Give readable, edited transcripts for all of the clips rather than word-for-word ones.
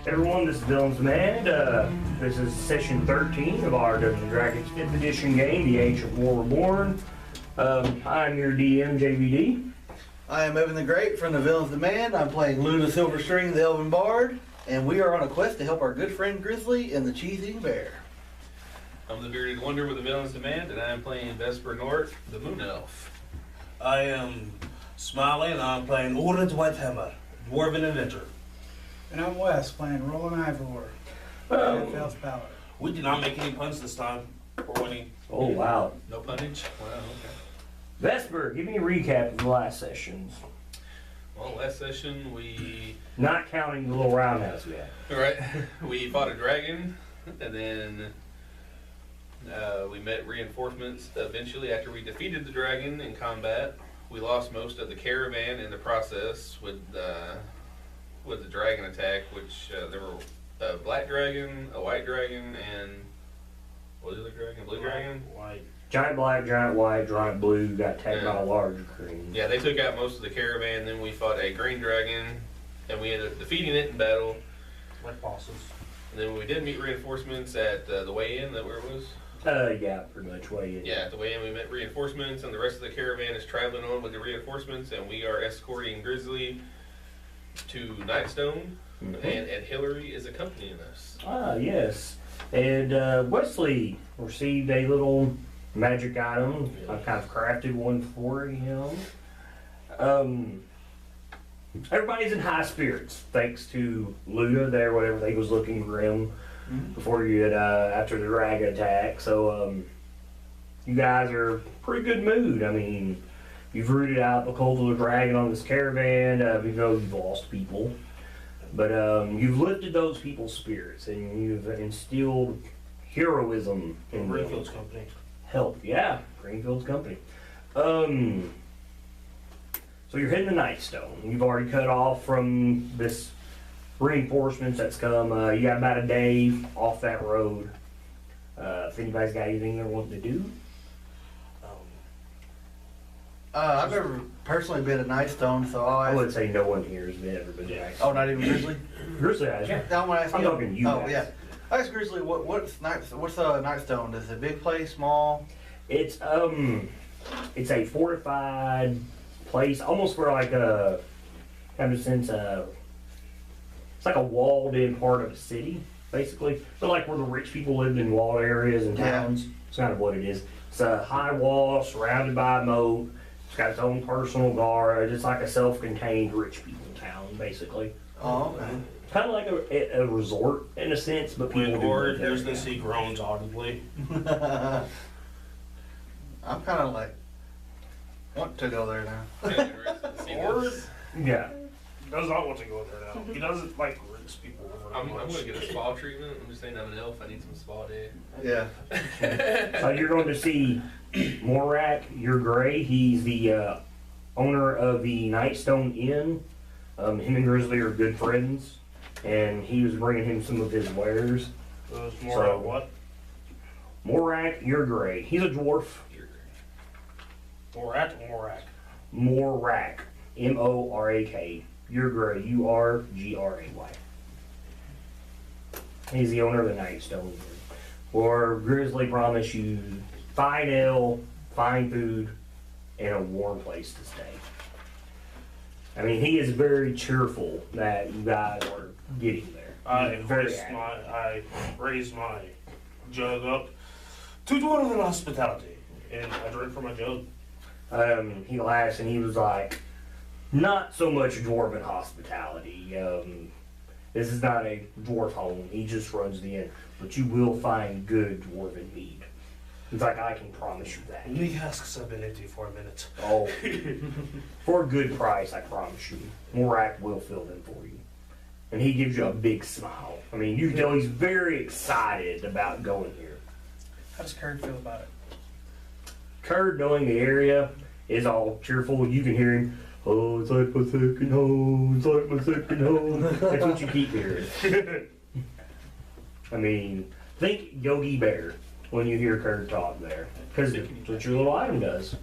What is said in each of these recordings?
Everyone, this is Dylan's Demand. This is session 13 of our Dungeons & Dragons 5th edition game, The Age of War Reborn. I'm your DM, JVD. I am Evan the Great from the Villain's Demand. I'm playing Lou the Silverstring, the Elven Bard, and we are on a quest to help our good friend Grizzly and the Cheese-Eating Bear. I'm the Bearded Wonder with the Villain's Demand, and I'm playing Vesperr North, the Moon Elf. I am Smiley, and I'm playing Orange Whitehammer, Dwarven Inventor. And I'm Wes, playing Rolen and Vesperr, Greenfields Company. We did not make any puns this time. We're winning. Oh, wow. No punnage? Wow, okay. Vesperr, give me a recap of the last sessions. Well, last session we... Not counting the little roundhouse we had. Alright, we fought a dragon, and then we met reinforcements eventually after we defeated the dragon in combat. We lost most of the caravan in the process with the dragon attack, which there were a black dragon, a white dragon, and what was the other dragon? A blue dragon? White. Giant black, giant white, giant blue, got attacked by a large green. Yeah, they took out most of the caravan. Then we fought a green dragon, and we ended up defeating it in battle. Like bosses. And then we did meet reinforcements at the way in. That where it was? Yeah, pretty much way in. Yeah, at the way in we met reinforcements, and the rest of the caravan is traveling on with the reinforcements, and we are escorting Grizzly to Nightstone, and Hillary is accompanying us. Ah, yes. And Wesley received a little magic item. I've kind of crafted one for him. Everybody's in high spirits thanks to Luda there, whatever they was looking grim before you had after the dragon attack. So you guys are pretty good mood. I mean, you've rooted out the cult of the dragon on this caravan, even though you've lost people. But you've lifted those people's spirits, and you've instilled heroism in Greenfields Company. Help, yeah, Greenfields Company. So you're heading to Nightstone. You've already cut off from this reinforcements that's come. You got about a day off that road. If anybody's got anything they're wanting to do. I've never personally been at Nightstone, so I'll I ask. would say no one here has been ever been to Oh, not even Grizzly? Grizzly has. I want to ask I'm you. talking you Oh, guys. yeah. I asked Grizzly, what's Nightstone? Is it a big place, small? It's a fortified place, almost for like a kind of sense it's like a walled in part of a city, basically. But like where the rich people lived in walled areas and towns. It's kind of what it is. It's a high wall surrounded by a moat. It's got its own personal guard. It's like a self-contained rich people town, basically. Oh, okay. Kind of like a resort in a sense, but people When do Or live there. business, he groans audibly. I'm kind of like, want to go there now. Or Yeah. does not want to go there now. He doesn't like rich people over I'm much. going to get a spa treatment. I'm just saying I'm an elf. I need some spa day. Yeah. You're going to see Morak, your gray. He's the owner of the Nightstone Inn. Him and Grizzly are good friends, and he was bringing him some of his wares. It's more So- of what? Morak, your gray. He's a dwarf. Morak. Morak, M-O-R-A-K. Your gray, U-R-G-R-A-Y. He's the owner of the Nightstone Inn. Or Grizzly promised you fine ale, fine food, and a warm place to stay. I mean, he is very cheerful that you guys are getting there. I He's very raise my jug up to dwarven hospitality, and I drink from my jug. He laughs and he was like, not so much dwarven hospitality. This is not a dwarf home. He just runs the inn. But you will find good dwarven mead. He's like, I can promise you that. The casks have been empty for a minute. Oh, for a good price, I promise you. Morak will fill them for you. And he gives you a big smile. I mean, you can tell he's very excited about going here. How does Kurt feel about it? Kurd, knowing the area, is all cheerful. You can hear him, oh, it's like my second home, it's like my second home. That's what you keep hearing. I mean, think Yogi Bear when you hear Kurd talk there. Because that's what your little item does.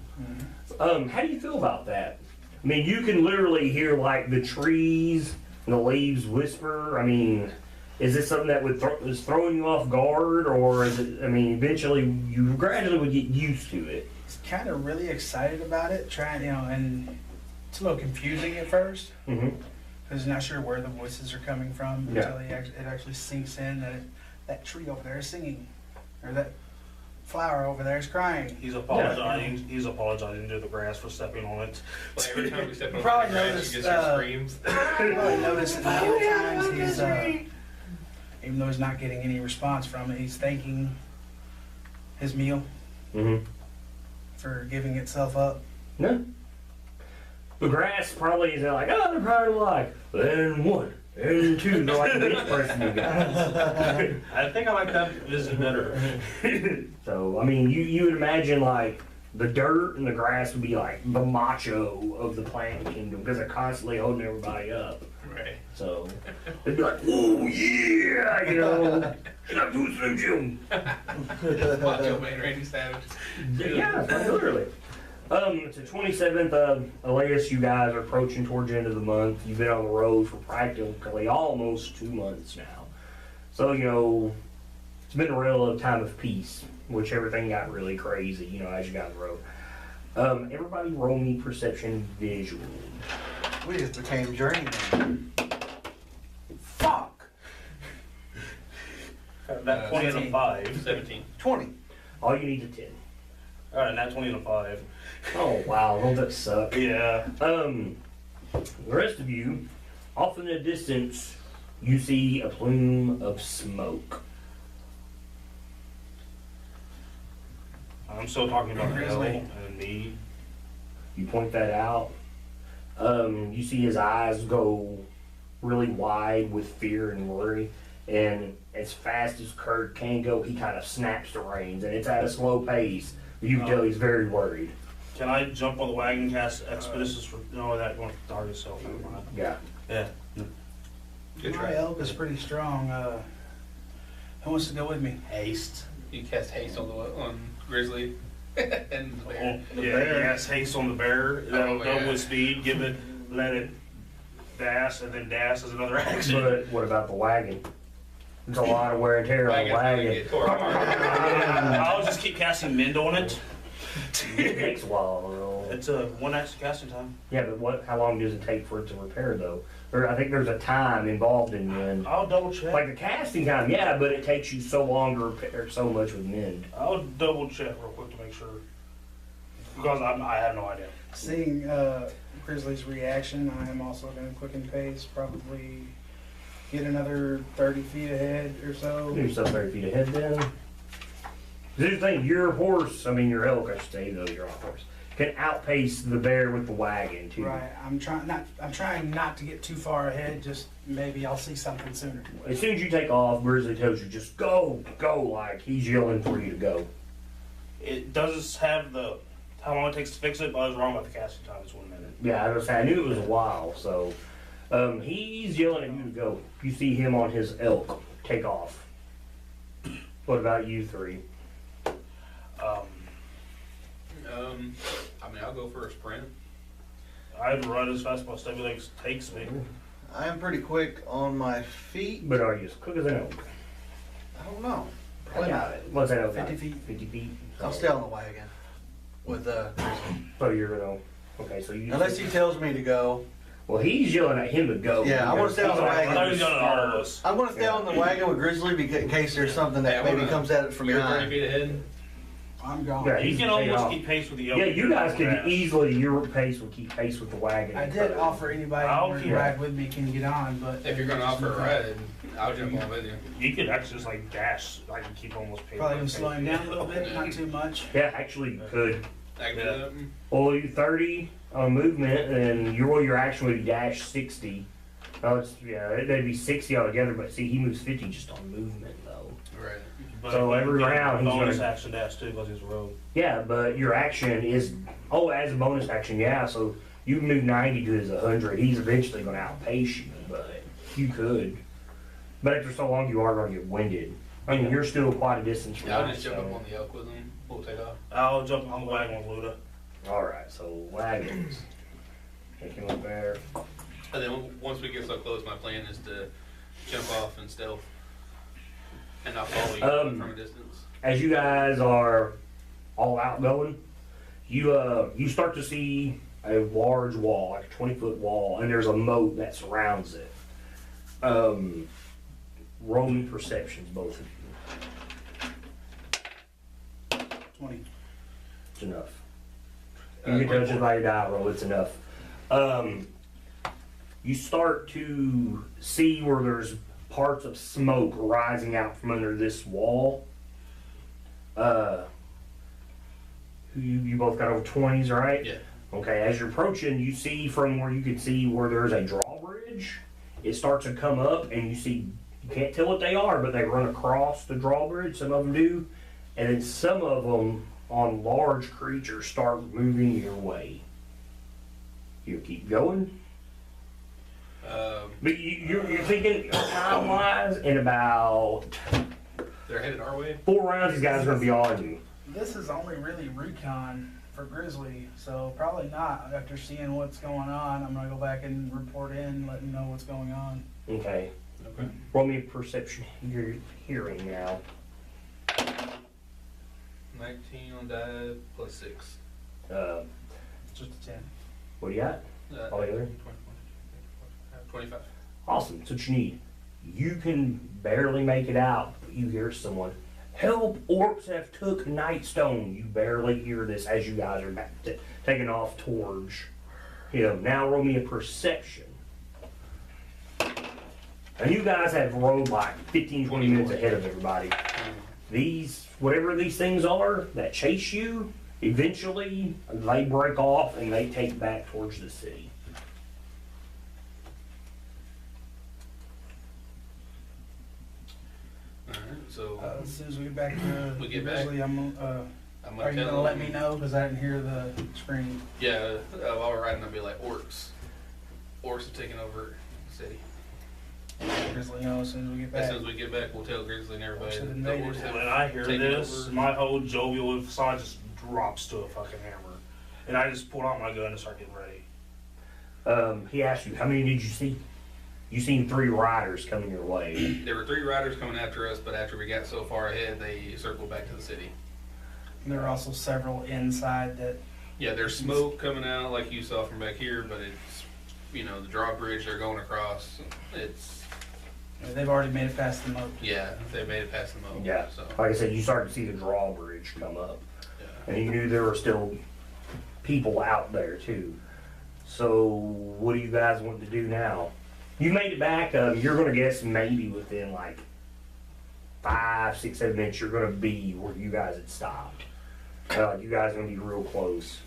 How do you feel about that? I mean, you can literally hear like the trees and the leaves whisper. I mean, is this something that is throwing you off guard, or is it? I mean, eventually you gradually would get used to it. He's kind of really excited about it, and it's a little confusing at first Mm-hmm. because he's not sure where the voices are coming from Yeah. until it actually sinks in that that tree over there is singing, or that flower over there is crying. He's apologizing. He's apologizing to the grass for stepping on it. Well, every time we step on the Probably grass, noticed, she gets her screams. You probably noticed a couple times he's, even though he's not getting any response from it, he's thanking his meal Mm-hmm. for giving itself up. No. The grass probably is like, oh, they're probably like, and one, and two. They're like the big person you got. I think I like that visit better. So, I mean, you would imagine like the dirt and the grass would be like the macho of the plant kingdom because they're constantly holding everybody up. Right. So, they'd be like, oh yeah, you know, get up to it, Slim Jim. Macho Man Randy Savage. Yeah, literally. It's the 27th of Elias. You guys are approaching towards the end of the month. You've been on the road for practically almost 2 months now. So, you know, it's been a real time of peace, which everything got really crazy, you know, as you got on the road. Everybody roll me perception visual. We just became journeymen. Fuck! That 20 and a 5. 17. 20. All you need is a 10. Alright, that 20 and a 5. Oh, wow, don't that suck? Yeah. The rest of you, off in the distance, you see a plume of smoke. I'm still talking about Hell Grizzly. and me. You point that out. You see his eyes go really wide with fear and worry. And as fast as Kurt can go, he kind of snaps the reins. And it's at a slow pace. But you can tell he's very worried. Can I jump on the wagon, cast Expeditious for... No, that won't target itself. Never mind. Yeah. Yeah. Good My try. elk is pretty strong. Who wants to go with me? Haste. You cast haste on Grizzly and the bear. Yeah, yes, haste on the bear. That'll Oh, double yeah. its speed, give it, let it dash, and then dash as another action. But what about the wagon? There's a lot of wear and tear on the Wagon's gonna wagon. get tore apart. I'll just keep casting Mend on it. It takes a while. Though. It's a 1 action casting time. Yeah, but how long does it take for it to repair, though? I think there's a time involved in mend. I'll double check. Like the casting time, yeah, but it takes you so long to repair so much with mend. I'll double check real quick to make sure. Because I have no idea. Seeing Grizzly's reaction, I am also going to quicken pace, probably get another 30 feet ahead or so. Do yourself 30 feet ahead then. Here's the thing, your horse, I mean your elk, I should say, though, your horse, can outpace the bear with the wagon, too. Right, I'm trying not to get too far ahead. Just maybe I'll see something sooner. As soon as you take off, Grizzly tells you, just go, like he's yelling for you to go. It does have the how long it takes to fix it, but I was wrong about the casting time. It's 1 minute. Yeah, I knew it was a while, so he's yelling at you to go. You see him on his elk take off. What about you three? I mean, I'll go for a sprint. I'd run as fast as my stubby legs takes me. I am pretty quick on my feet. But are you as quick as an elk? I don't know. Probably not. What's that elk? 50 feet. 50 feet. I'll stay on the wagon with So you're gonna. Okay, so you. unless he tells me to go. Well, he's yelling at him to go. Yeah, I wanna stay on the I thought he wagon. was yelling at all of us. I'm gonna stay on the wagon with Grizzly in case there's something that maybe comes at it from You're 30 behind. feet ahead. I'm gone. Yeah, He he's can taking almost off. keep pace with the elk. Yeah, you guys could Grass. easily. Your pace would keep pace with the wagon. I did offer anybody I'll who wants keep- to ride with me can get on, but If you're gonna offer a ride, I'll jump on with you. You could actually just like dash, like keep almost pace. probably gonna slow him down a little bit, not too much. Yeah, actually, you could. I can do that. Well, you 30 on movement, and your action would be dash 60. Oh, it'd be 60 altogether. But see, he moves 50 just on movement, though. Right. But So he every can get a round he's bonus gonna- action dash too because he's a rogue. Yeah, but your action is as a bonus action, yeah. So you move 90 to his 100. He's eventually going to outpace you, but you could. But after so long, you are going to get winded. I mean, you're still quite a distance from Yeah, I'll that, just jump up so. on the elk with him. We'll take off. I'll jump on the wagon with Luda. All right, so wagons. Take him up there. And then once we get so close, my plan is to jump off and stealth. And I'll follow you from a distance. As you guys are all outgoing, you start to see a large wall, like a 20-foot wall, and there's a moat that surrounds it. Roll me perceptions, both of you. 20. It's enough. You can judge it by your die roll, it's enough. You start to see where there's parts of smoke rising out from under this wall. You both got over 20s, right? Yeah. Okay, as you're approaching, you see from where you can see where there's a drawbridge. It starts to come up, and you see, you can't tell what they are, but they run across the drawbridge, some of them do. And then some of them on large creatures start moving your way. You keep going. But you're thinking time-wise, in about They're headed our way. 4 rounds, these guys are going to be on you. This is only really recon for Grizzly, so probably not. After seeing what's going on, I'm gonna go back and report in, let him know what's going on. Okay. Okay. Roll me a perception. You're hearing now. 19 on die plus 6. It's just a 10. What do you got? All together? 25. Awesome. That's what you need. You can barely make it out, but you hear someone, "Help! Orcs have took Nightstone." You barely hear this as you guys are taking off towards him. Now roll me a perception. And you guys have rode like 15, 20 minutes ahead of everybody. These, whatever these things are that chase you, eventually they break off and they take back towards the city. Alright, so As soon as we get back to We get back. Grizzly, I'm are gonna you tell gonna let them- me know? Because I didn't hear the scream. Yeah, while we're riding, I'll be like, orcs. Orcs have taken over the city. Grizzly know as soon as we get As back. soon as we get back, we'll tell Grizzly and everybody Orcs have that the invaded. orcs have When I hear taken this, over. my whole jovial side just drops to a fucking hammer. And I just pull out my gun and start getting ready. He asked you, how many did you see? You seen 3 riders coming your way. There were 3 riders coming after us, but after we got so far ahead, they circled back to the city. There are also several inside that. Yeah, there's smoke coming out like you saw from back here, but it's, the drawbridge they're going across. It's, They've already made it past the moat. yeah, they made it past the moat. Yeah. So, Like I said, you started to see the drawbridge come up. yeah. And you knew there were still people out there too. So what do you guys want to do now? You made it back, you're gonna guess maybe within like 5, 6, 7 minutes you're gonna be where you guys had stopped. You guys are gonna be real close.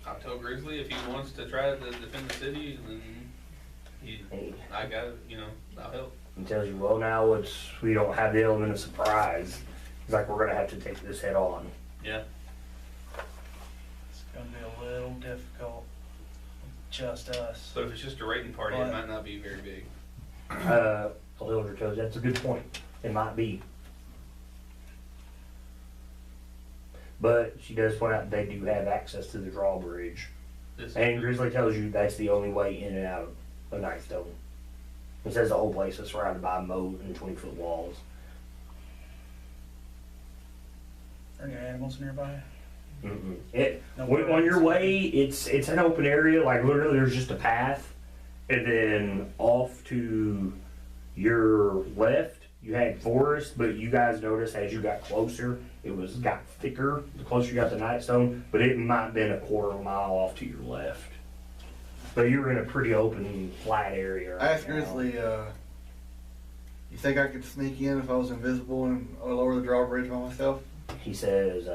I'll tell Grizzly if he wants to try to defend the city, then I got it, I'll help. He tells you, well now we don't have the element of surprise. He's like, we're gonna have to take this head on. Yeah. It's gonna be a little difficult. Just us. So if it's just a raiding party, it might not be very big. The elder tells you, that's a good point. It might be. But she does point out they do have access to the drawbridge. And Grizzly tells you that's the only way in and out of Nightstone. It says the whole place is surrounded by a moat and 20-foot walls. Are there any animals nearby? On your way, it's an open area. Like literally, there's just a path, and then off to your left, you had forest. But you guys noticed as you got closer, it got thicker. The closer you got to Nightstone, but it might have been a quarter of a mile off to your left. But you were in a pretty open, flat area. I asked Grizzly, you think I could sneak in if I was invisible and lower the drawbridge by myself? He says,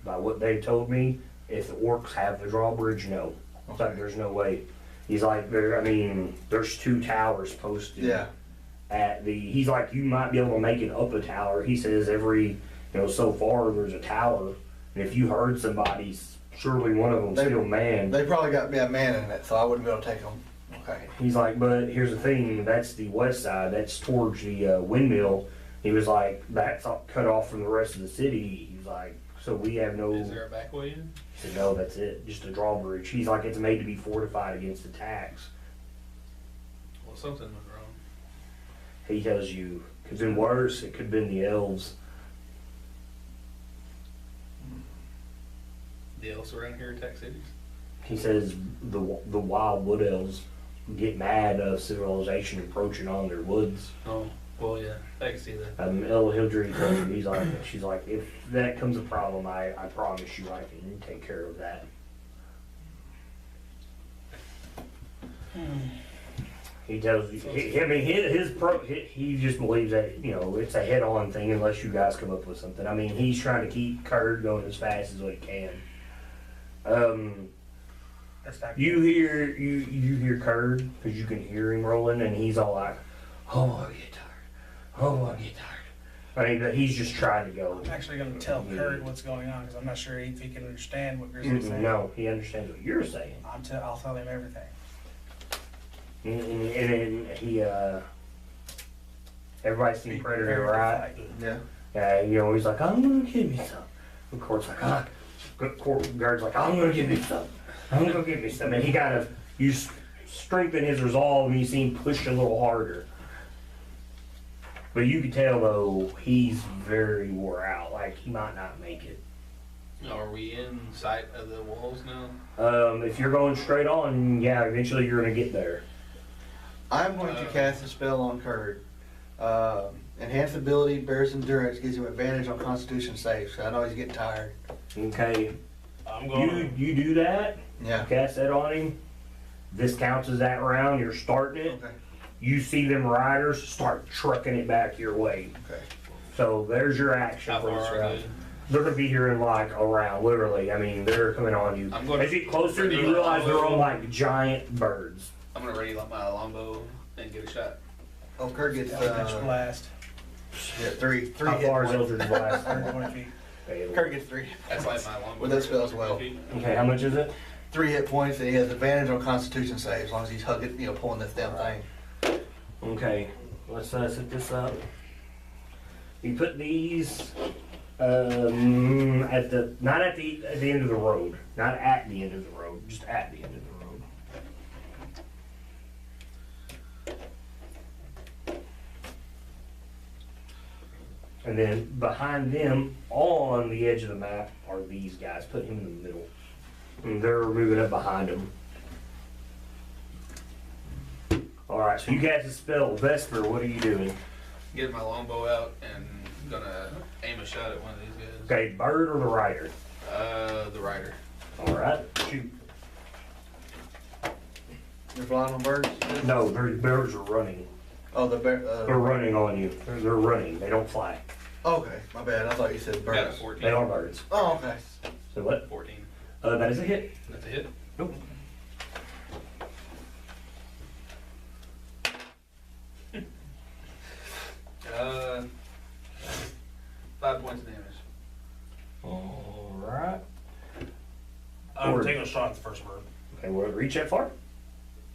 by what they told me, if the orcs have the drawbridge, no. It's like, there's no way. He's like, there's 2 towers posted. Yeah. He's like, you might be able to make it up a tower. He says so far there's a tower. And if you heard somebody, surely one of them's still manned. They probably got me a man in it, so I wouldn't be able to take them. Okay. He's like, but here's the thing, that's the west side, that's towards the windmill. He was like, that's cut off from the rest of the city. He's like, so we have no... Is there a back way in? He said, no, that's it, just a drawbridge. He's like, it's made to be fortified against attacks. Well, something went wrong. He tells you it could have been worse. It could have been the elves. The elves around here attack cities. He says the wild wood elves get mad of civilization approaching on their woods. Oh, well, yeah, I can see that. Hildry tells you, she's like, if that comes a problem, I promise you I can take care of that. He tells you, he just believes that, you know, it's a head-on thing unless you guys come up with something. I mean, he's trying to keep Kurd going as fast as he can. You hear Kurd, because you can hear him rolling, and he's all like, oh, I get tired. Oh, I get tired. I mean, but he's just trying to go. I'm actually going to tell Kurd what's going on because I'm not sure if he can understand what Grizzly's saying. No, he understands what you're saying. I'll tell him everything. And then everybody's seen Predator, right? Yeah. You know, he's like, I'm gonna give me some. Of course, like, guard's like, I'm gonna give me some. I'm gonna give me some. And he kind of, you strengthen his resolve and you see him push a little harder. But you can tell though, he's very wore out. Like, he might not make it. Are we in sight of the walls now? If you're going straight on, yeah, eventually you're gonna get there. I'm going to cast a spell on Kurd. Enhanced ability, bears endurance, gives him advantage on Constitution saves. I know he's getting tired. Okay. I'm going. You do that. Yeah. Cast that on him. This counts as that round. You're starting it. Okay. You see them riders start trucking it back your way. Okay. So there's your action How for far this are round. they? They're gonna be here in like a round, literally. I mean, they're coming on you. I'm gonna- As you get closer, you realize they're on like giant birds. I'm gonna ready my longbow and get a shot. Oh, Kurd gets Eldritch Blast. yeah, three How hit far is points. Eldritch Blast? 120 feet. Okay, Kurd gets 3 hit That's points. like my longbow. With that spell as well. Okay, how much is it? 3 hit points, and he has advantage on Constitution saves as long as he's hugging, you know, pulling this damn thing. Okay, let's set this up. You put these at the not at the end of the road, not at the end of the road, just at the end of the road. And then behind them, on the edge of the map, are these guys. Put him in the middle. And they're moving up behind them. Alright, so you guys spell Vesper, what are you doing? Get my longbow out and gonna aim a shot at one of these guys. Okay, bird or the rider? The rider. Alright, shoot. You're flying on birds? No, the birds are running. Oh, the bear. They're running on you. They're running. They don't fly. Okay, my bad. I thought you said Got a birds. 14. They are birds. Oh, okay. So what? 14. That is a hit. That's a hit. Nope. Uh, 5 points of damage. Alright. I'm Or- taking a shot at the first bird. Okay, will it reach that far?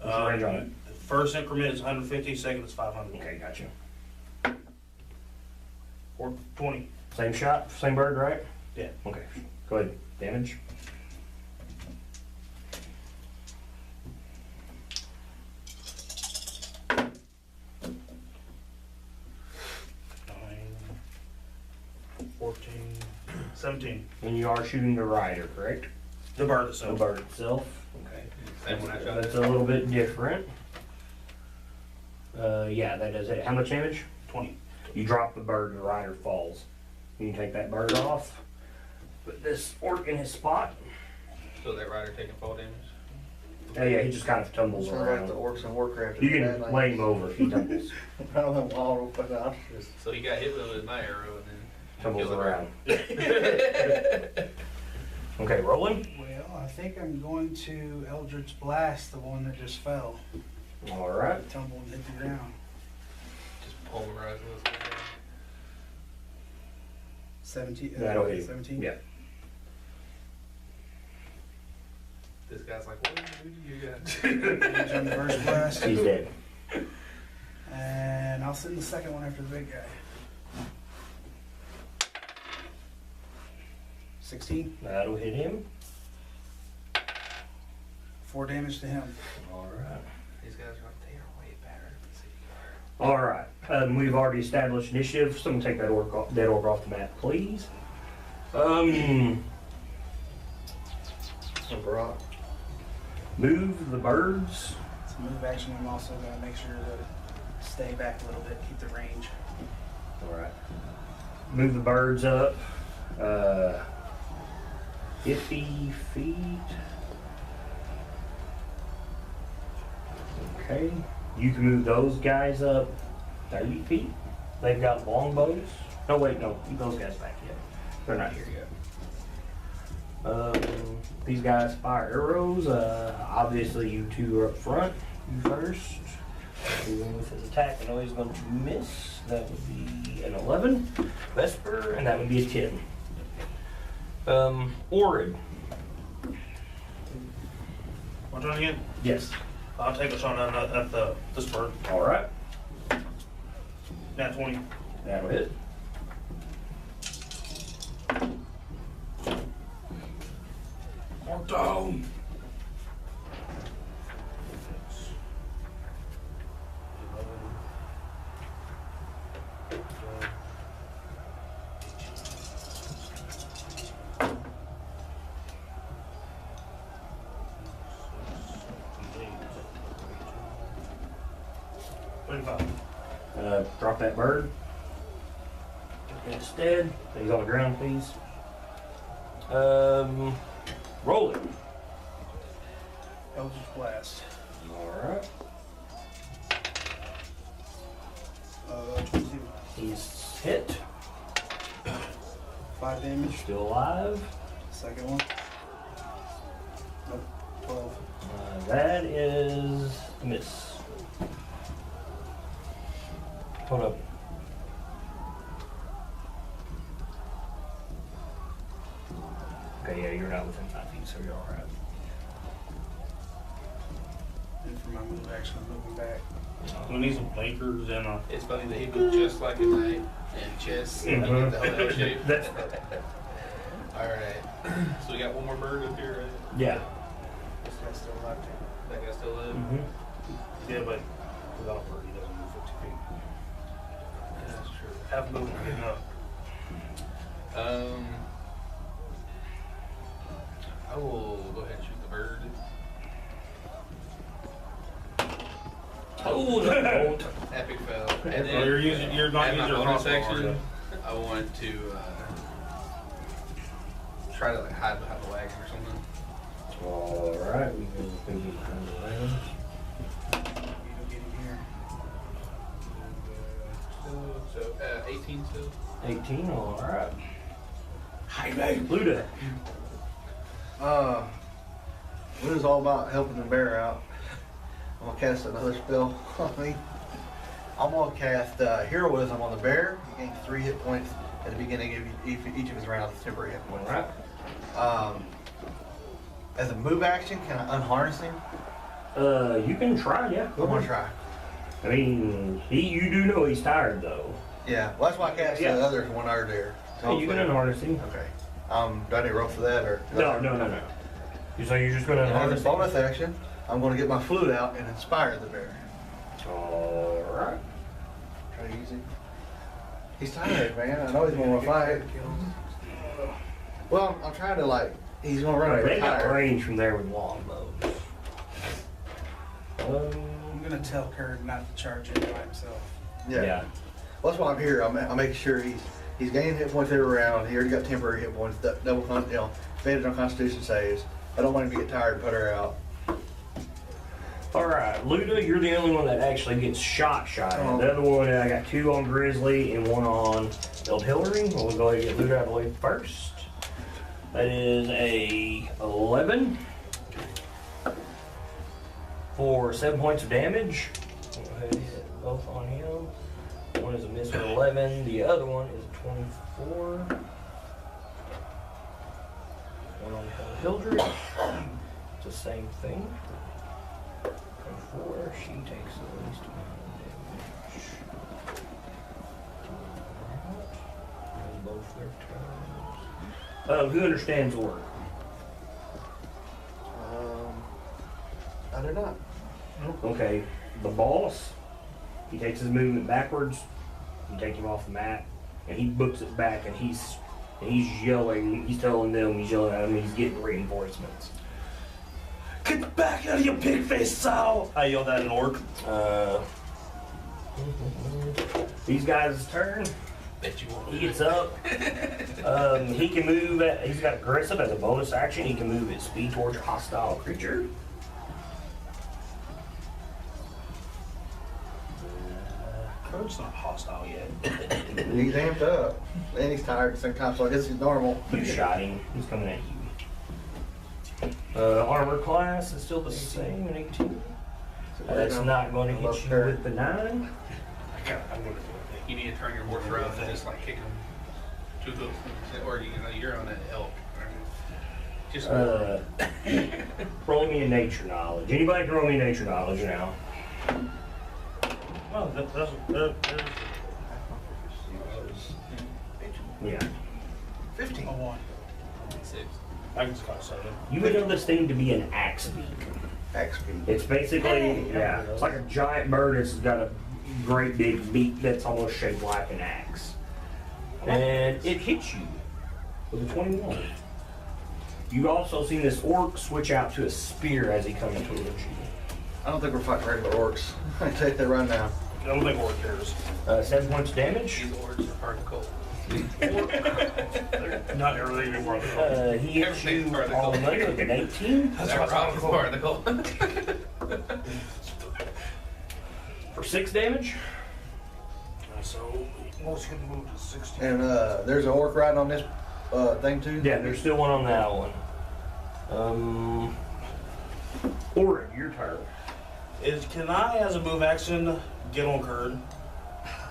What's the range on it? The first increment is 150, second is 500. Okay, gotcha. Or 20. Same shot, same bird, right? Yeah. Okay, go ahead. Damage. Nine, 14, 17. And you are shooting the rider, correct? The bird The itself. bird itself. Okay. Same one I shot That's at. a little bit different. Yeah, that does it. How much damage? 20. You drop the bird and the rider falls. You can take that bird off. Put this orc in his spot. So that rider taking fall damage. Yeah, he just kind of tumbles Sounds like the around. orcs and Warcraft. You can lay him over if he tumbles. I don't know why real quick. I just So he got hit with my arrow and then Tumbles killed around. it. Okay, rolling. Well, I think I'm going to Eldritch Blast, the one that just fell. All right. Tumbled and hit the ground. Just pulverized those guys. 17. That'll hit him. 17. Yeah. This guy's like, what do you got? Damage on the first blast. He's dead. And I'll send the second one after the big guy. 16. That'll hit him. 4 damage to him. All right. These guys are like, they are way better than the city guard. All right. We've already established initiative, so I'm gonna take that orc off the map, please. Move the birds. It's a move action. I'm also gonna make sure to stay back a little bit, keep the range. Alright. Move the birds up 50 feet. Okay. You can move those guys up 30 feet. They've got longbows. No, wait, no. Keep those guys back yet. They're not here yet. These guys fire arrows. Obviously, you two are up front. You first. Even with his attack, I know he's going to miss. That would be an 11. Vesperr, and that would be a 10. Orid. Want to again? Yes. I'll take a shot at this bird. All right. Nat 20. That'll hit. Mark down. Drop that bird. Instead, he's on the ground, please. Rolen. Eldritch Blast. Alright. 22. He's hit. 5 damage. Still alive. Second one. Nope. 12. That is a miss. Hold up. Okay, yeah, you're not within 5 feet, so you're alright. And for my move action, I'm moving back. We need some blinkers and It's funny that he was just like a knight and chess. I get the whole shape. Alright. So we got one more bird up here, right? Yeah. This guy's still alive too. That guy still live? yeah, but without a bird, he doesn't move 50 feet. Yeah, that's true. Have movement getting up. I will go ahead and shoot the bird. Oh, no. Epic fail. And Oh, then you're not at my using your bonus crossbow, action, are you? I want to try to like hide behind the wagon or something. Alright, we can be behind the wagon. You go get him here. So 18 still. 18, alright. Highway. Luda. It was all about helping the bear out. I'm gonna cast another spell on me. I'm gonna cast Heroism on the bear. He gains 3 hit points at the beginning of each of his rounds, temporary hit points. Alright. As a move action, can I unharness him? You can try, yeah. I'm gonna try. I mean, you do know he's tired, though. Yeah, well, that's why I cast Yeah. the others one over there. So you can unharness him. Okay. Do I need to roll for that or? No. So you're just gonna And as unharness a bonus action, I'm gonna get my flute out and inspire the bear. Alright. Try to use him. He's tired, man. I know he's gonna fight. Well, I'm trying to like. He's gonna run They over got tired. range from there with longbows. I'm gonna tell Kurt not to charge it by himself. Yeah. Well, that's why I'm here. I'm making sure he's gaining hit points every round. He already got temporary hit points. Double, advantage on Constitution saves. I don't want him to get tired and put her out. Alright, Luda, you're the only one that actually gets shot. Oh. The other one, I got 2 on Grizzly and 1 on Eld Hillary. We'll go ahead and get Luda out of the way first. That is a 11 for 7 points of damage. Go ahead and hit both on him. One is a miss for 11. The other one is a 24. One on Hildred. It's the same thing. 24. She takes at least 1 damage. And both their turns. Who understands orc? I do not. Okay, the boss He takes his movement backwards. You take him off the map, and he books it back, and he's yelling. He's telling them, he's yelling at them, he's getting reinforcements. Get back out of your pig face, sow! I yelled at an orc. These guys' turn. Bet you won't. He gets up. He can move. He's got aggressive as a bonus action. He can move at speed towards a hostile creature. Coach's not hostile yet. He's amped up. And he's tired at the same time, so I guess he's normal. You shot him. He's coming at you. Armor class is still the same at 18. That's not going to hit you with the 9. I'm gonna. You need to turn your horse around and just like kick him to the, or you're on an elk. Just roll me a nature knowledge. Anybody can roll me a nature knowledge now. Oh, that's Yeah. 15. 1. 6. I can just call 7. You would know this thing to be an axe beak. XP. It's basically, yeah, it's like a giant bird. It's got a great big beak that's almost shaped like an axe. And it hits you with a 21. You've also seen this orc switch out to a spear as he comes towards you. I don't think we're fighting regular orcs. I take that right now. I don't think orc cares. 7 points damage. These orcs are hard to cold. Not everything in part of the He hits you all the money with an 18 That's rock is part of the cold. for 6 damage. So, most can move to 16. And there's an orc riding on this thing too? Yeah, there's still one on that one. Orin, your turn. Can I, as a move action, get on Curd?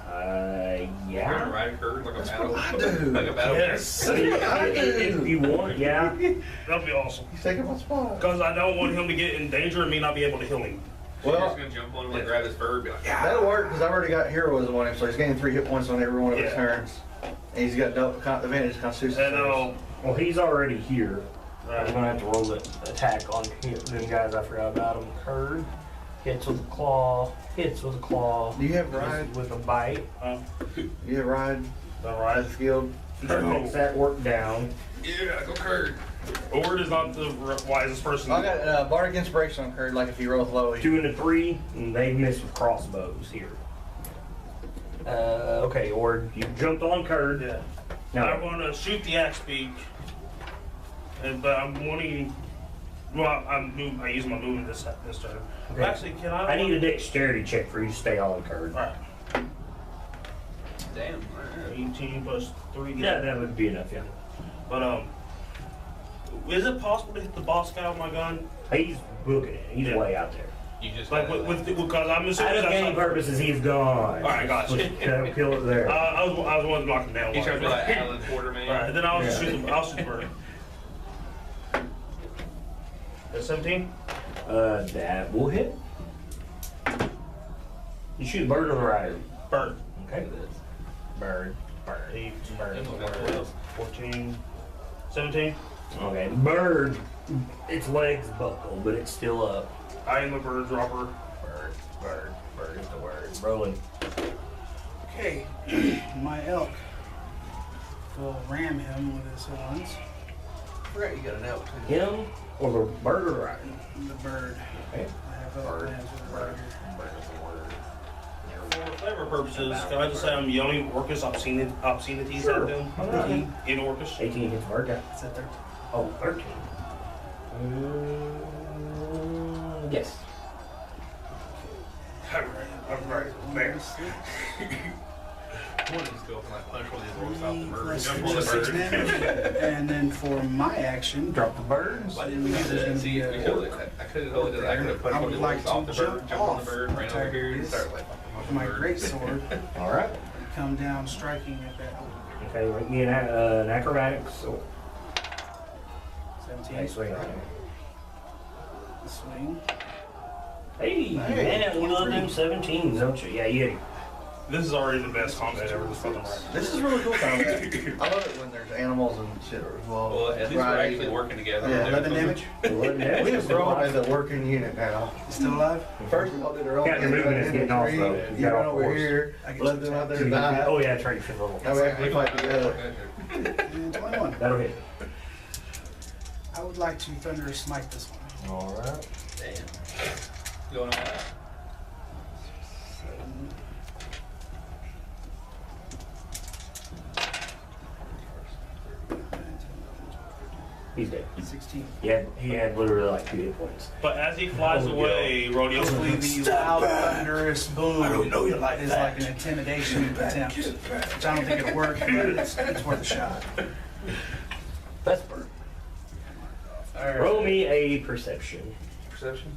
You're gonna Yeah. ride a curd like a battle. what I do. Like a battle. Yes. If you want, yeah. That'd be awesome. He's taking my spot. Because I don't want him to get in danger and me not be able to heal him. So you're Well, just gonna jump on him, like grab his fur, and be like, yeah. that'll work because I've already got heroism on him, so he's gaining 3 hit points on every one of his Yeah. turns. And he's got double advantage constitution. And Well, he's already here. I'm right. gonna have to roll the attack on him. Them guys, I forgot about him. Curd hits with a claw. Hits with a claw. Do you have ride? With a bite. Do you have ride? All Ride right. skilled? Takes that work down. Yeah, go curd. Ord is not the wisest person. I got Bardic Inspiration on Curd, like if he rolls low. 2 and a 3, and they miss with crossbows here. Okay, or you jumped on Curd. Yeah. Now, I'm going to shoot the axe beak. But I'm wanting. Well, I use my movement this turn. Okay. Actually, can I? I need a dexterity check for you to stay on Curd. Alright. Damn. 18 plus 3. Yeah, that would be enough, yeah. But, is it possible to hit the boss guy with my gun? He's booking it. He's Yeah. way out there. You just Like, because I'm assuming Out of that's game not- purposes, he's gone. Alright, gotcha. Let's kill it there. I was wanting to knock him down. You trying to be Alright, like Alan Quarterman. and then I'll just Yeah. I'll shoot the bird. That's 17? That will hit. You shoot a bird or the rider? Bird. Okay. Bird. 8, Bird. 14, 17. Okay. Bird. Its legs buckle, but it's still up. I am a bird dropper. Bird is the word. Rolling. Okay, my elk will ram him with his horns. I forgot you got an elk too. Him or the bird or the rider? The bird. Okay. I have other Bird. plans with the bird. Bird is the word. For flavor purposes, can I just say I'm yelling Orcish obscenities Sure. at them? Alright. In Orcish? 18 hits bird. Yeah. It's at 13. Oh, 13. Yes. Alright, there. I want to just go up and like punch one of these orcs off the bird. Plus Jump on the 6 bird. damage. And then for my action, Drop the birds. Why didn't we do that? See, we could have. I could have told you that I could have punched I one would of the like orcs off to the bird, jump jump on the off bird, ran over here, and Tigers. started like punching my the bird. great sword, All right. come down striking at that Okay, make me an acrobatics. So, 17. okay, swing. Swing. Hey, man, you love them 17s, don't you? Yeah, you hit him. This is already the best combat ever. This fucking right. This is really cool combat. I love it when there's animals and shit as well. Well, at least we're actually working together. Yeah. 11 damage. We have grown as a working unit now. Still alive? First we all did our own Captain thing, movement is getting off, infantry, though. you run over here, I get let you. them out there So you die. can- Oh yeah, that's right, you fifth level. Now we actually fight together. 21. That'll hit. I would like to Thunderous Smite this one. Alright. Damn. Going on. He's dead. 16. He had literally like 2 hit points. But as he flies away, Rodeo's Hopefully like, the loud thunderous boom is like an intimidation attempt, which I don't think it'll work, but it's worth a shot. Vesperr. Roll me a perception. Perception?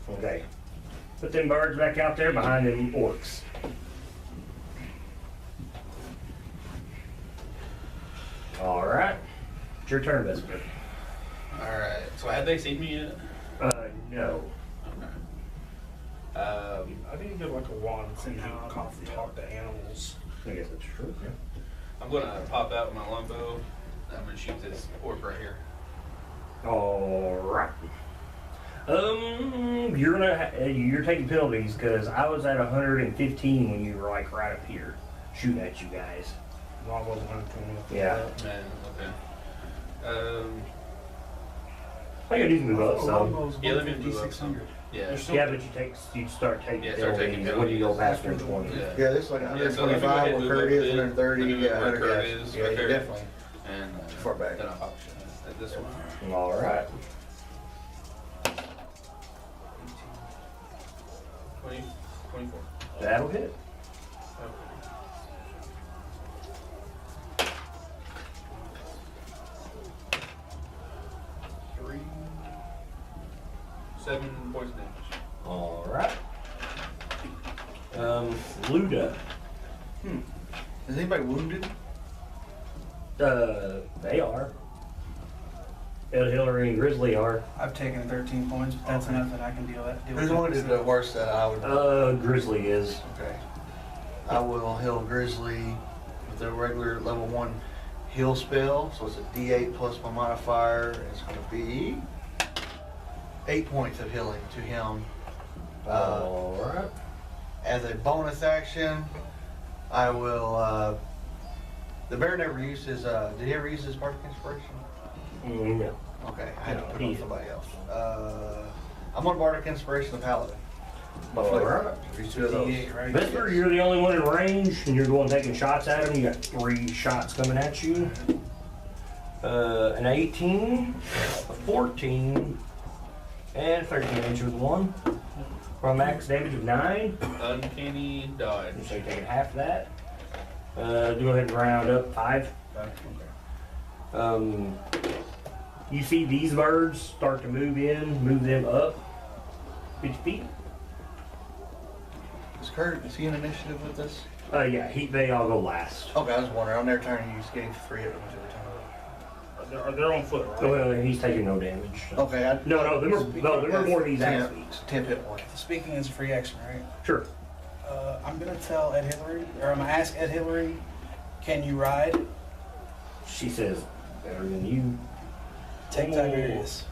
Okay. Put them birds back out there behind them orcs. Alright. It's your turn, Vesperr. Alright, so have they seen me yet? No. I need to get like a wand and talk to animals. I guess that's true. Yeah. I'm gonna pop out with my longbow. I'm gonna shoot this orc right here. Alright. You're taking penalties because I was at 115 when you were like right up here shooting at you guys. Longbow 120. Yeah. Man, okay. I gotta do move up, so. Longbow's Yeah, let me move up 150, 600. Yeah. Yeah, but you start taking Yeah, start taking penalties when you go penalties. past 120. Yeah. Yeah, this is like Yeah, so let me go 125 ahead and where move Kurt up is, a bit. 130, Let me move yeah, where 100 Kurt guys. is, Yeah, right you there. definitely. And Far back. then I'll pop shot at this one. Alright. 20, 24. That'll hit. Okay. 7 points of damage. Alright. Luda. Is anybody wounded? They are. Ed Hillary and Grizzly are. I've taken 13 points, but that's enough that I can deal Who's with wounded the worst that I would? Grizzly is. Okay. I will heal Grizzly with a regular level 1 heal spell. So it's a D8 plus my modifier. It's going to be 8 points of healing to him. Alright. As a bonus action, I will. The bear never used his. Did he ever use his bardic inspiration? No. Okay, I had to No, put he on didn't. somebody else. I'm on bardic inspiration of paladin. My Alright. flavor. Use 2 of those. D8, right? Vesper, you're the only one in range, and you're the one taking shots at him. You got 3 shots coming at you. An 18, a 14, and 13 inch with 1. For a max damage of 9. Uncanny dodge. So you're taking half of that. Go ahead and round up 5. You see these birds start to move in, move them up 50 feet. Is Kurt, is he in initiative with us? Yeah, they all go last. Okay, I was wondering. On their turn, he's getting 3 hit points every time. They're on foot, right? Well, he's taking no damage. So. Okay, No, there were more of these ass 10 beats. 10 hit points. Speaking as a free action, right? Sure. I'm gonna tell Ed Hillary, or I'm gonna ask Ed Hillary, can you ride? She says, better than you. Take Tiberius.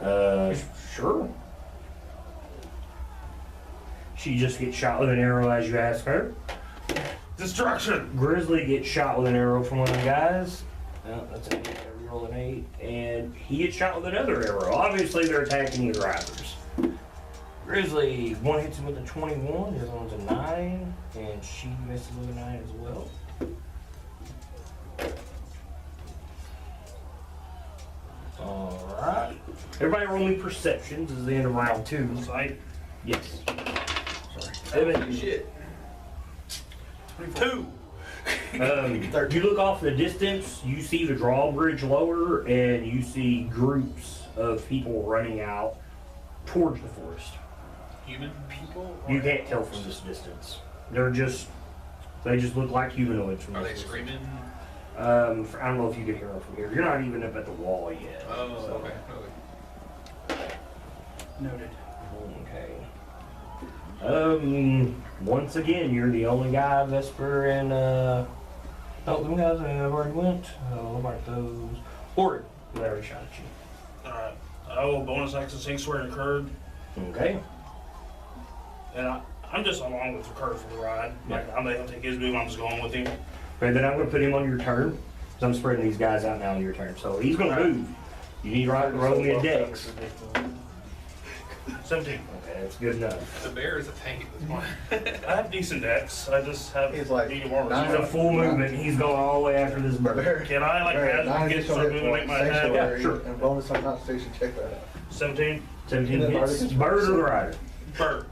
Okay. Sure. She just gets shot with an arrow as you ask her. Destruction! Grizzly gets shot with an arrow from one of the guys. That's an 8. Roll an 8. And he gets shot with another arrow. Obviously, they're attacking your drivers. Grizzly, one hits him with a 21, the other one's a 9, and she misses with a 9 as well. Alright. Everybody roll me perceptions. This is the end of round 2. Sight. Yes. Holy shit. 2. You look off in the distance, you see the drawbridge lower, and you see groups of people running out towards the forest. Human people? You can't tell from this distance. They just look like humanoids from Are this they distance. screaming? I don't know if you can hear him from here. You're not even up at the wall yet. Oh, so. okay. Noted. Okay. Once again, you're the only guy, Vesperr, and, oh, them guys have already went. Oh, what about those? Horde, they already shot at you. Alright. Oh, bonus action Sanctuary occurred. Okay. And I'm just along with Kurt for the ride. Like, I'm letting him take his move, I'm just going with him. Okay, then I'm gonna put him on your turn. So I'm spreading these guys out now on your turn. So he's gonna move. You need to roll me a dex. 17. Okay, that's good enough. The bear is a tank at this point. I have decent decks. I just have He's like, medium armor. nine- He's a full movement. He's going all the way after this bird. Bear. Can I, like, Bear, as we 9 get additional start hit moving, make points, my attack? sanctuary, Yeah, sure. and bonus on Constitution, check that out. 17. 17 And then hits. Arctic Bird or the rider? Bird.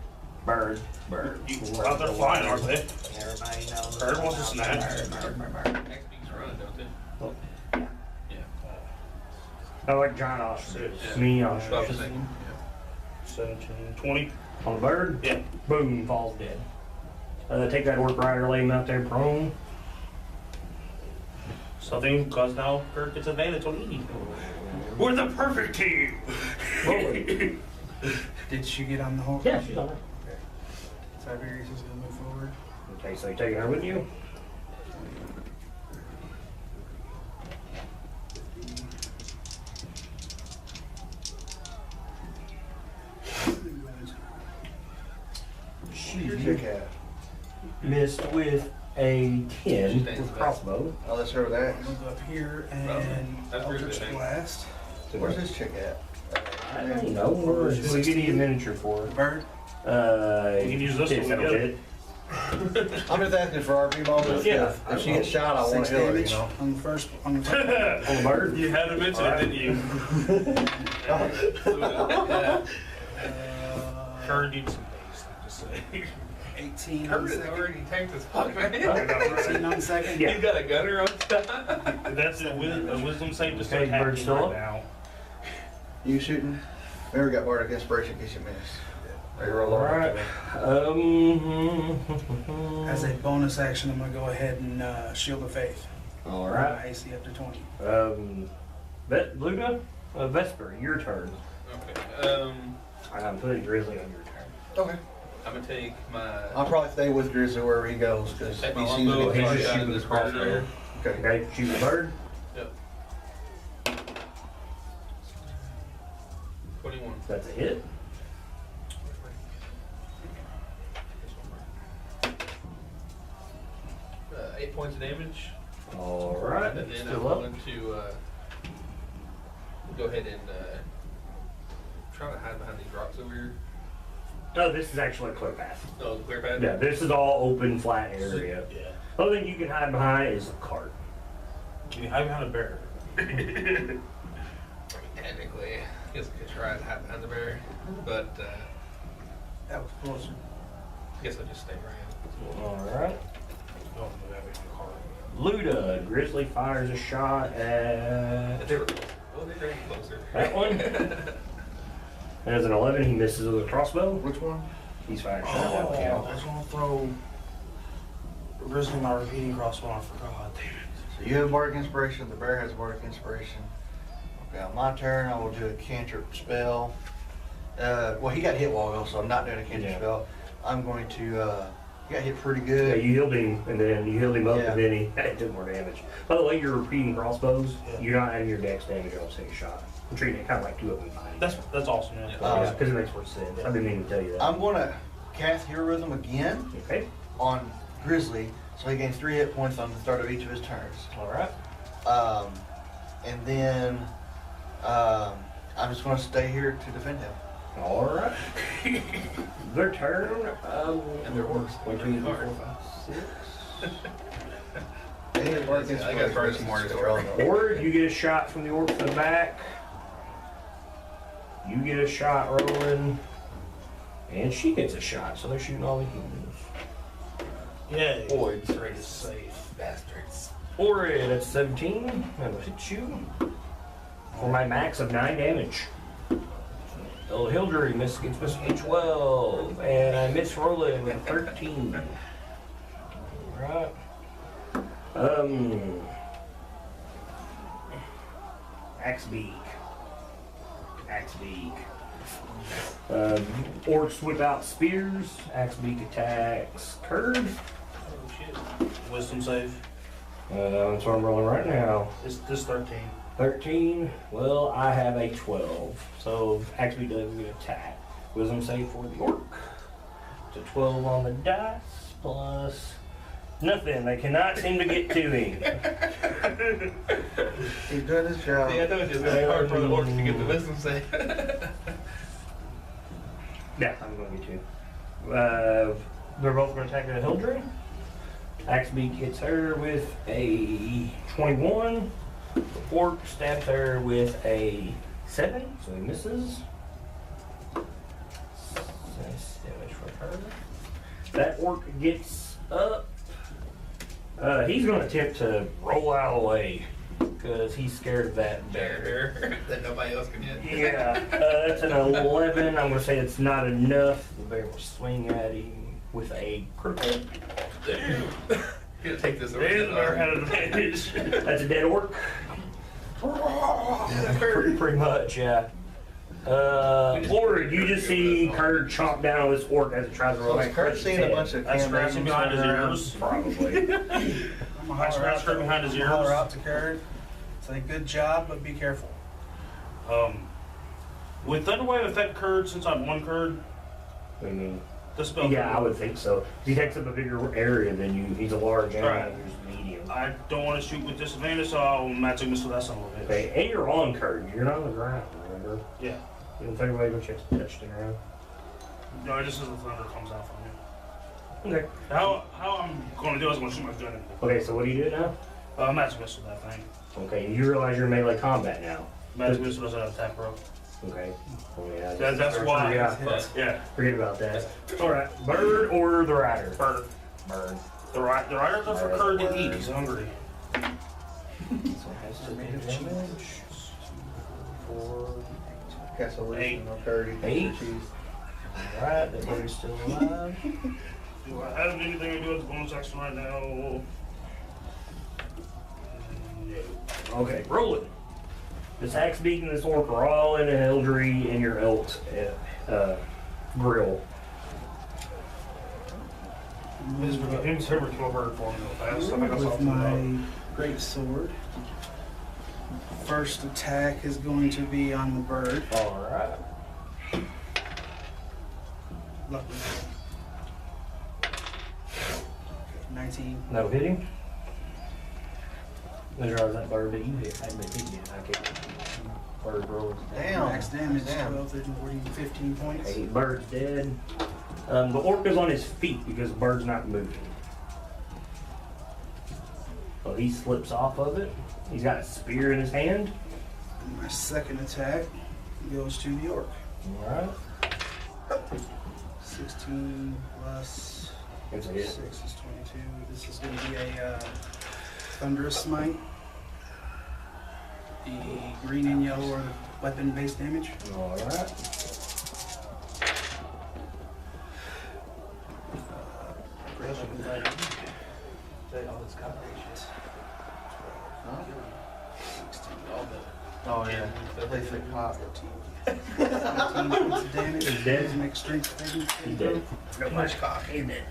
Bird. Bird. You out there flying, aren't they? Everybody knows. Bird wants to snatch. Bird. Next week's running, don't they? I like John Ostrich. Yeah. Me About the Ostrich. same. 17. 20. On the bird? Yeah. Boom, falls dead. Take that orc rider, lay him out there prone. Something, because now Kurt gets advantage on E. We're the perfect team! Did she get on the whole? Yeah, she's on there. Tiberius is gonna move forward. Okay, so you're taking her with you? Check out. Missed with a 10 with crossbow. Oh, let's hear that. Move up here Well, and that's pretty Eldritch good. Blast. Where's this chick at? I don't know. What do you need a miniature for? Bird. You can use this hits, one that'll together. hit. I'm just asking for RP moments. Yeah. If she gets shot, I want 6 to heal her, you damage know. on the first. On the second. On the bird? You had to mention it, didn't you? Kurt needs some base, I'm just saying. 18 on Kurt the has second. already tanked this fuck, man. 18 on the second. Yeah. You got a gunner on top. That's a wisdom save to Okay, stay bird happening still right up? now. You shooting? Remember, got bardic inspiration in case you miss. Are you roll Alright. As a bonus action, I'm gonna go ahead and Shield of Faith. Alright. AC up to 20. Luda? Vesperr, your turn. Okay. I'm putting Grizzly on your turn. Okay. I'm gonna take my. I'll probably stay with Grizzly wherever he goes because Take he my seems to longbow be and fine shoot out of shooting this across bird there. there. Okay. Okay, shoot the bird. Yep. 21. That's a hit. Uh, 8 points of damage. Alright. And then I'm Still up. going to go ahead and try to hide behind these rocks over here. Oh, this is actually a clear path. Oh, the clear pad? Yeah, this is all open, flat area. Yeah. Only thing you can hide behind is a cart. Can you hide behind a bear? Technically, I guess I could try to hide behind the bear, but That was closer. I guess I'll just stay where I Alright. Oh, no, that'd be in the car. Luda, Grizzly fires a shot at am. They were close. Oh, they're getting closer. that one. As an 11, he misses with a crossbow. Which one? He's firing a shot at that one. I Yeah. was gonna throw Grizzly my repeating crossbow. I forgot. Damn it. So you have bardic inspiration. The bear has bardic inspiration. Okay, on my turn, I will do a cantrip spell. Well, he got hit while ago, so I'm not doing a cantrip Yeah. spell. I'm going to. He got hit pretty Yeah, good. you healed him, and then you healed him up, Yeah. and then he did more damage. By the way, you're repeating crossbows. Yeah. You're not adding your dex damage on a single shot. I'm treating it kind of like 2 of them fighting. That's awesome, man. Yeah, because it makes more sense. I didn't mean to tell you that. I'm going to cast Heroism again Okay. on Grizzly, so he gains 3 hit points on the start of each of his turns. Alright. And then I'm just going to stay here to defend him. Alright. Their turn. And they're orcs. 1, 2, 3, 4, 5, 6. And he has bardic I gotta try inspiration, some more he's to still orc. rolling. Or you get a shot from the orc in the back. You get a shot rolling. And she gets a shot, so they're shooting all the humans. Yeah. Boy, Great is safe. Bastards. Alright, that's 17. That'll hit you. For my max of 9 damage. Oh, Hildry gets missed with 12. And I miss Rolen with 13. Alright. Axe beak. Axe beak. Orcs whip out spears. Axe beak attacks Curd. Oh shit. Wisdom save. That's what I'm rolling right now. This 13. 13. Well, I have a 12. So Axe beak does a good attack. Wisdom save for the orc. It's a 12 on the dice plus nothing. They cannot seem to get to him. He's doing his job. See, I told you it's gonna be hard for the orcs to get the wisdom save. Yeah, I'm going to get you. They're both going to attack the Hildry. Axbeak hits her with a 21. The orc stabs her with a 7, so he misses. 6 damage for her. That orc gets up. He's going to attempt to roll out of the way because he's scared of that bear. That nobody else can hit. Yeah, that's an 11. I'm gonna say it's not enough. The bear will swing at him with a critical. Damn. Gonna take this over. There's the bear had an advantage. That's a dead orc. Yeah, Kurt. Pretty much, yeah. Laura, you just see Kurt chomp down on this orc as it tries to roll So back. is Kurt seeing a bunch of That's scratching behind his ears. Probably. I'm gonna I scratched her behind his ears. holler out to Curd. Say good job, but be careful. Would Thunderwave affect Curd since I'm one Curd? The spell. Yeah, I would think so. He takes up a bigger area than you. He's a large animal. Right. You're medium. I don't want to shoot with disadvantage, so I'll magic missile that son of a bitch. Okay, and you're on Kurt. You're not on the ground, remember? Yeah. You don't think away when you touch the ground. No, it just as the thunder comes out from me. Okay. How I'm going to do is I'm going to shoot my gun in. Okay, so what do you do now? Magic missile that thing. Okay, you realize you're in melee combat now. Magic missile doesn't attack, bro. Okay. Oh, yeah, That's why. Yeah, forget about that. Alright, bird or the rider? Bird. Bird. The riders are for Curd to eat. He's hungry. This one has to take damage. 4. Castle Roof, 8. no 30. 8. Cheese. Alright, that bird's still alive. Do I have anything to do with bonus action right now? No. Okay, roll it. This axe beak and this orc are all in a Eldry in your elk grill. He's ever kill a bird for me real fast. I think I saw With my great sword. First attack is going to be on the bird. Alright. Lucky. 19. No hitting. Measure that bird that you hit. I admit he did. I can't. Bird rolls. Damn. Max damage Damn. 12, 13, 14, 15 points. Okay, bird's dead. The orc is on his feet because the bird's not moving. So he slips off of it. He's got a spear in his hand. My second attack goes to the orc. Alright. 16 plus It's a 6 hit. is 22. This is going to be a thunderous smite. The green and yellow are the weapon-based damage. Alright. Oh yeah. They say pop. 17 points of damage. He's dead. Please make strength saving. He's dead. Got much cock. He's dead.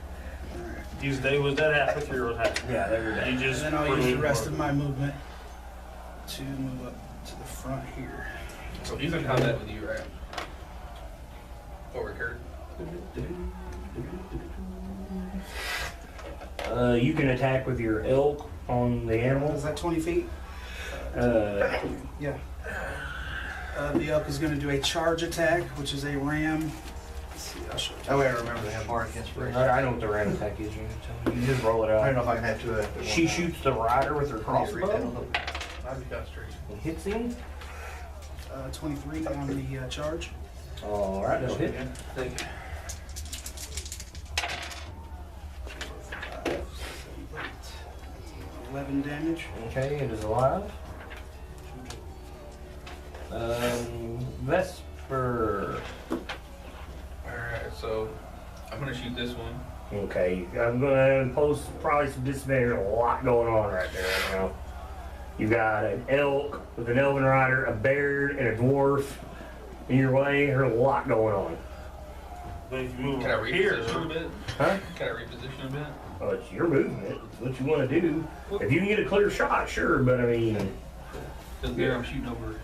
He was dead halfway through your attack. Yeah, there we go. He just And then I'll use the removed rest bird. of my movement to move up to the front here. So he's in combat with you, right? Over Kurt. You can attack with your elk on the Is animal. that 20 feet? Yeah. The elk is going to do a charge attack, which is a ram. Let's see, I'll show it to Oh you. wait, I remember they have bardic inspiration. I know what the ram attack is. You just roll it I don't out. know if I can have two of that. She shoots the rider with her I'll crossbow I've got straight. and hits him. 23 on the charge. Alright, that'll hit. Thank you. 11 damage. Okay, it is alive. Vesper. Alright, so I'm gonna shoot this one. Okay, I'm gonna impose probably some disadvantage. There's a lot going on right there right You've got an elk with an elven rider, a bear, and a dwarf in your way. There's a lot going on. But if you move Can I over here, reposition a bit? Huh? Can I reposition a bit? Well, it's your movement. It's what you want to do. If you can get a clear shot, sure. But I mean, Because there I'm shooting over.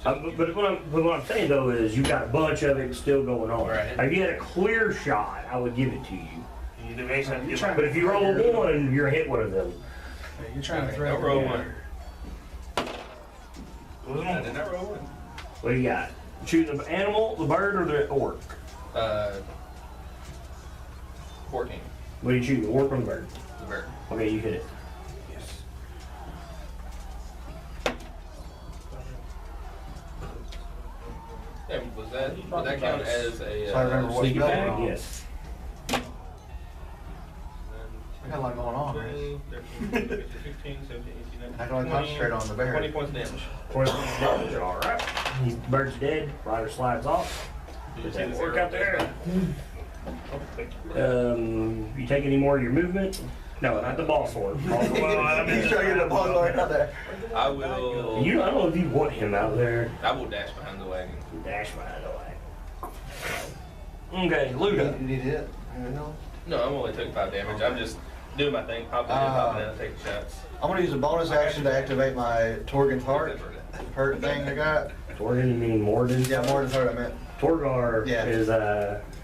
but what I'm saying though is you've got a bunch of it still going on. Right. If you had a clear shot, I would give it to you. you do basically You're get trying But if you roll a one, you're hit one of them. Yeah, you're trying to I'll thread. roll Yeah. one. I did not roll one. What do you got? Shooting the animal, the bird, or the orc? 14. What do you shoot? The orc or the bird? The bird. Okay, you hit it. Yes. And would that count as a So I remember what Sneak spell attack? we're on. Yes. We got a lot going on. 12, 13, 15, 17, 18, I can only concentrate on the 20 bear. points damage. 20 damage, alright. Bird's dead, rider slides off. Put that orc out there. You take any more of your movement? No, not the boss one. Boss one. He's trying to get the ball right out there. I will. I don't know if you want him out there. I will dash behind the wagon. Dash behind the way. Okay, Luda. You need it? You know? No, I'm only taking 5 damage. I'm just doing my thing, popping in, popping out, taking shots. I'm gonna use a bonus action to activate my Torgon's Heart. Hurt thing I got. Torgan, you mean Morden? Yeah, Morden's Heart I meant. Torgar Yeah. is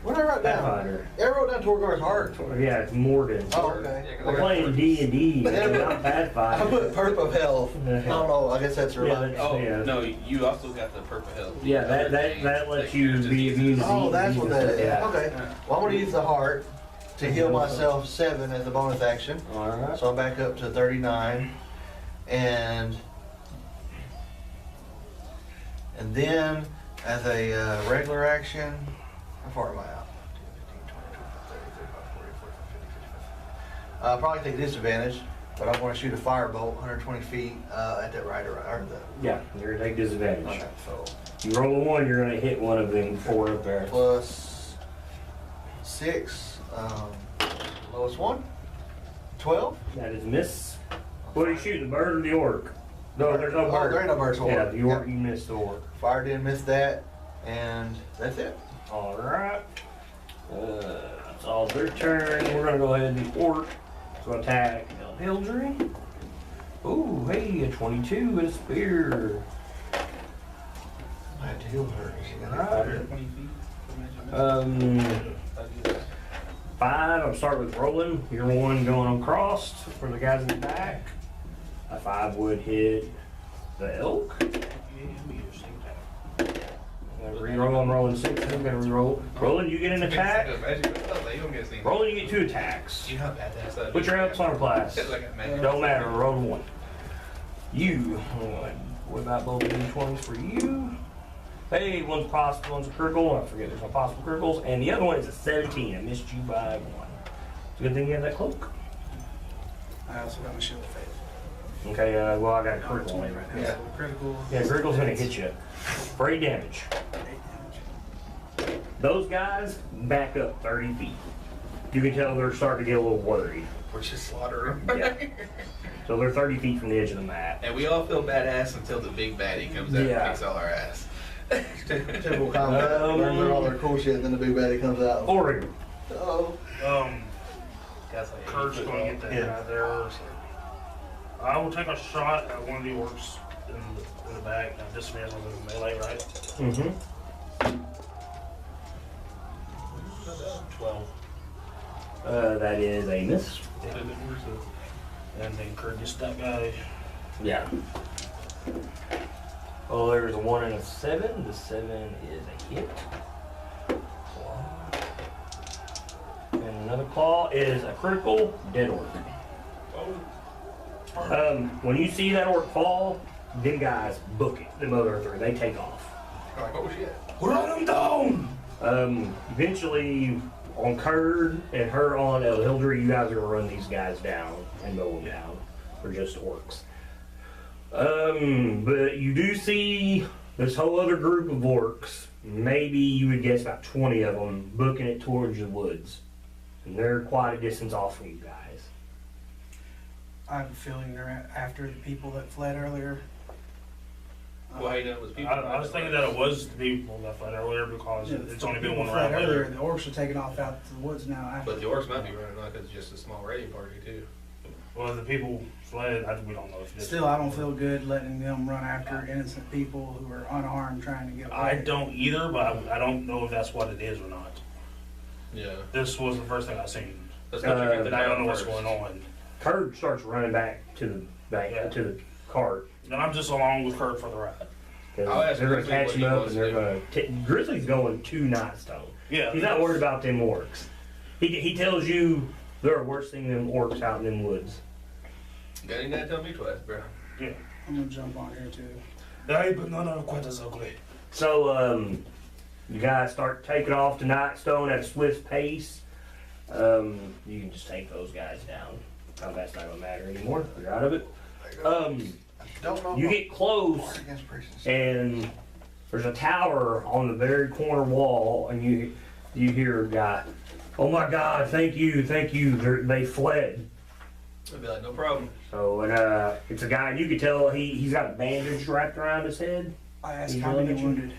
What did I write down? Pathfinder. Yeah, I wrote down Torgar's Heart. Yeah, it's Morden. Oh, okay. We're playing D&D, not I Pathfinder. put Perp of Health. I don't know, I guess that's Yeah, related. Oh, Yeah. no, you also got the purple health. Yeah, that lets you be immune to Oh, that's what that is. Yeah. Okay. Well, I'm gonna use the heart to heal myself 7 as a bonus action. Alright. So I'm back up to 39. And then as a regular action, how far am I out? 10, 15, 20, 25, 30, 35, 40, 45, 50, 55. I'll probably take disadvantage, but I want to shoot a firebolt 120 feet at that rider. Or the, Yeah, you're gonna take disadvantage. okay, so You roll a 1, you're gonna hit one of them 4 up there. plus 6, lowest one, 12. That is miss. What are you shooting, the bird or the orc? No, there's no Oh, bird. there ain't no bird, so Yeah, orc. the orc, Yep. you missed the orc. Fired in, missed that, and that's it. Alright. It's all their turn. We're gonna go ahead and the orc. So attack Hildry. Ooh, hey, a 22 with a spear. I had to heal her. She got Alright. 20 feet. 5, I'll start with Rolen. You're one going across for the guys in the back. A 5 would hit the elk. Reroll on rolling 6. I'm gonna reroll. Rolen, you get an attack. Rolen, you get 2 attacks. You know how badass that Put your helps on class. Like Don't matter, roll 1. You, what about both of these 20s for you? Hey, one's possible, one's a critical. I forget there's no possible criticals. And the other one is a 17. I missed you by 1. It's a good thing you have that cloak. I also got my shield of faith. Okay, well, I got a critical on me right now. Yeah. Critical. Yeah, critical's gonna hit you for 8 damage. 8 damage. Those guys back up 30 feet. You can tell they're starting to get a little worried. We're just slaughtering. Yeah. So they're 30 feet from the edge of the map. And we all feel badass until the big baddie comes out Yeah. and kicks all our ass. Typical combat. Learn through all their cool shit, and then the big baddie comes out. Oregon. Oh. Guys like Kurt's gonna get that guy there. So. I will take a shot at one of the orcs in the back. Now, dismantle the melee, right? Mm-hmm. 12. That is a miss. And then Kurt gets that guy. Yeah. Oh, there's a 1 and a 7. The 7 is a hit. And another claw is a critical dead orc. When you see that orc fall, them guys book it. Them other 3, they take off. Like, what was she at? Run them down! Eventually, on Kurd and her on El Hildry, you guys are gonna run these guys down and mow them down. They're just orcs. But you do see this whole other group of orcs. Maybe you would guess about 20 of them booking it towards the woods. And they're quite a distance off from you guys. I have a feeling they're after the people that fled earlier. Well, how you know it was people? I was thinking that it was the people that fled earlier because Yeah, it's only been people one fled round earlier. later. The orcs are taking off out to the woods now. After. But the orcs might be running like it's just a small raiding party too. Well, the people fled. We don't know if it's. Still, I don't feel good letting them run after innocent people who are unarmed trying to get away. I don't either, but I don't know if that's what it is or not. Yeah. This was the first thing I seen. Let's go check out the I don't know town what's first. going on. Kurt starts running back to the bank, Yeah. to the cart. And I'm just along with Kurt for the ride. 'Cause I'll ask they're gonna Grizzly catch what him he up wants and they're to gonna. Grizzly's going to Nightstone. Yeah. He's not worried about them orcs. He tells you there are worse things than orcs out in them woods. You gotta tell me twice, bro. I'm gonna jump on here too. Hey, but none of quite as ugly. So, you guys start taking off to Nightstone at a swift pace. You can just take those guys down. Combat's not gonna matter anymore. You're out of it. Don't know. You get close Against priests. and there's a tower on the very corner wall, and you hear a guy, "Oh my God, thank you. They fled." I'd be like, no problem. So, and it's a guy, and you could tell he's got a bandage wrapped around his head. I asked He's how yelling many at you? wounded.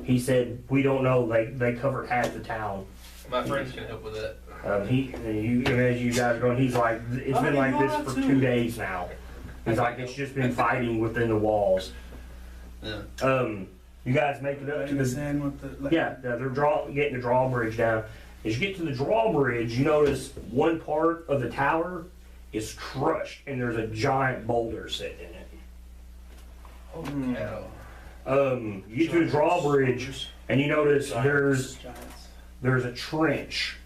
He said, "We don't know. They covered half the town." My friends can help with that. And as you guys are going, he's like, "It's been like this for 2 days now." He's like, "It's just been fighting within the walls." Yeah. You guys make it up to Letting us the in with the they're getting the drawbridge down. As you get to the drawbridge, you notice one part of the tower is crushed, and there's a giant boulder sitting in it. Holy cow. You get to the drawbridge, and you notice giants. there's a trench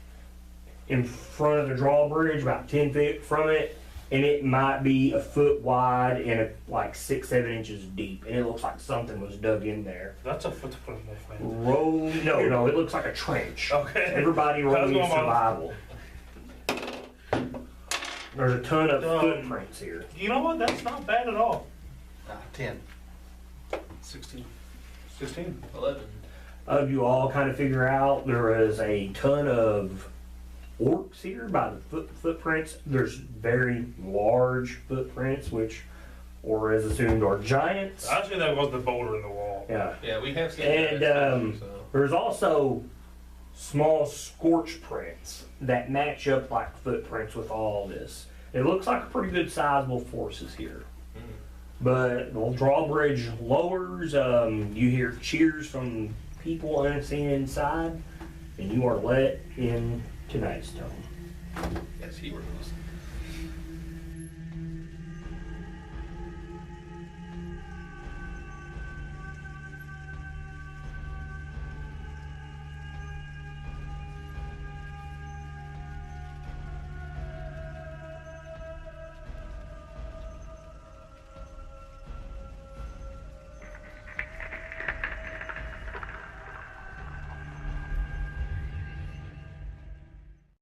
in front of the drawbridge, about 10 feet from it, and it might be a foot wide and like 6-7 inches deep, and it looks like something was dug in there. That's a footprint. No, it looks like a trench. Okay. Everybody roll How's me going on? survival. There's a ton of Um, footprints here. You know what? That's not bad at all. 10. 16. 16. 11. You all kind of figure out there is a ton of orcs here by the footprints. There's very large footprints, which, or as assumed, are giants. Actually, that was the boulder in the wall. Yeah. Yeah, we have seen And that. So. there's also small scorch prints that match up like footprints with all this. It looks like a pretty good sizable forces here. But the drawbridge lowers, you hear cheers from people unseen inside, and you are let in to Nightstone. Yes, heroes.